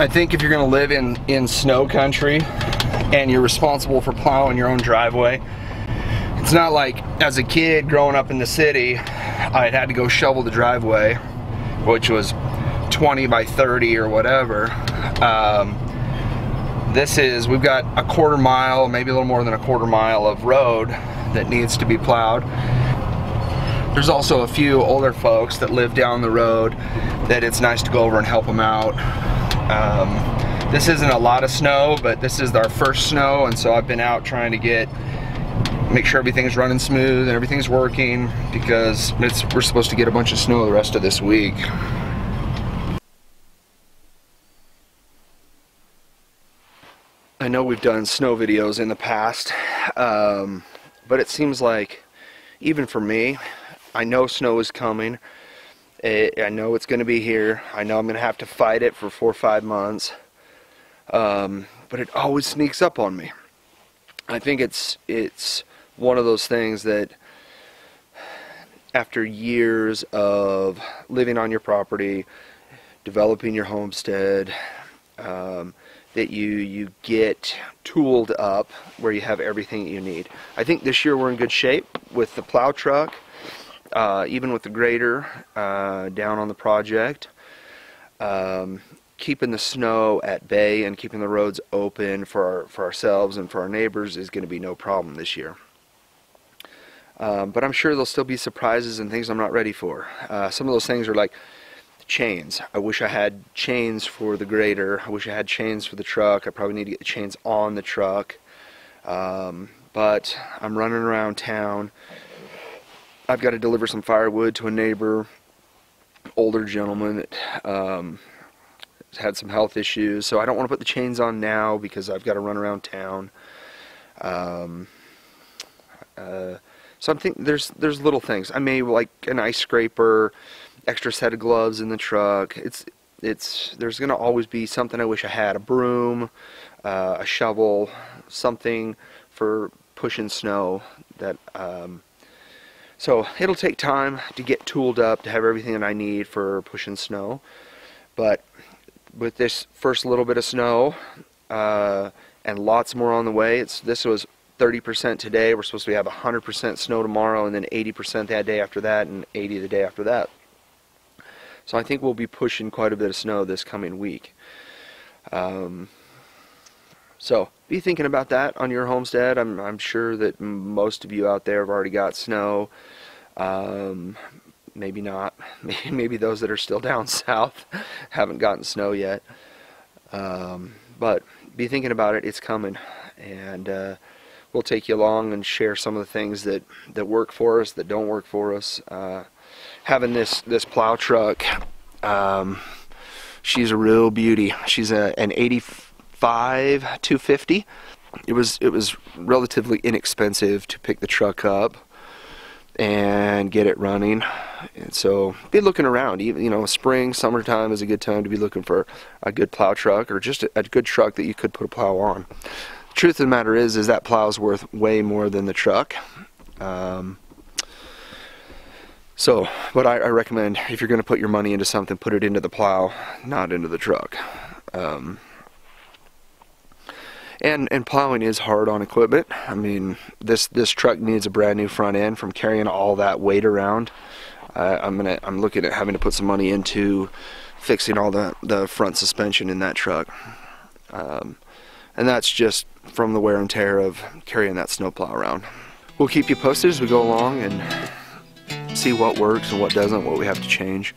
I think if you're going to live in snow country and you're responsible for plowing your own driveway, it's not like as a kid growing up in the city, I had to go shovel the driveway, which was 20 by 30 or whatever. We've got a quarter mile, maybe a little more than a quarter mile of road that needs to be plowed. There's also a few older folks that live down the road that it's nice to go over and help them out. This isn't a lot of snow, but this is our first snow, and so I've been out trying to make sure everything's running smooth and everything's working, because we're supposed to get a bunch of snow the rest of this week. I know we've done snow videos in the past, but it seems like, even for me, I know snow is coming. I know it's going to be here. I know I'm going to have to fight it for 4 or 5 months, but it always sneaks up on me. I think it's one of those things that after years of living on your property, developing your homestead, that you get tooled up where you have everything that you need. I think this year we're in good shape with the plow truck, even with the grader down on the project. Keeping the snow at bay and keeping the roads open for ourselves and for our neighbors is going to be no problem this year. But I'm sure there'll still be surprises and things I'm not ready for. Some of those things are like chains. I wish I had chains for the grader. I wish I had chains for the truck. I probably need to get the chains on the truck. But I'm running around town. I've got to deliver some firewood to a neighbor, older gentleman that has had some health issues. So I don't want to put the chains on now because I've got to run around town. So I'm thinking there's little things. I may like an ice scraper, extra set of gloves in the truck. There's gonna always be something I wish I had. A broom, a shovel, something for pushing snow. So it'll take time to get tooled up to have everything that I need for pushing snow. But with this first little bit of snow and lots more on the way, this was 30% today. We're supposed to have 100% snow tomorrow, and then 80% that day after that, and 80% the day after that. So I think we'll be pushing quite a bit of snow this coming week. So be thinking about that on your homestead. I'm sure that most of you out there have already got snow. Maybe not. Maybe those that are still down south haven't gotten snow yet. But be thinking about it. It's coming, and we'll take you along and share some of the things that work for us, that don't work for us. Having this plow truck, she's a real beauty. She's an 85 250. It was relatively inexpensive to pick the truck up and get it running. And so be looking around. Even spring, summertime is a good time to be looking for a good plow truck, or just a good truck that you could put a plow on. The truth of the matter is that plow's worth way more than the truck. But I recommend, if you're going to put your money into something, put it into the plow, not into the truck. And plowing is hard on equipment. I mean, this truck needs a brand new front end from carrying all that weight around. I'm looking at having to put some money into fixing all the front suspension in that truck. And that's just from the wear and tear of carrying that snowplow around. We'll keep you posted as we go along and see what works and what doesn't, what we have to change.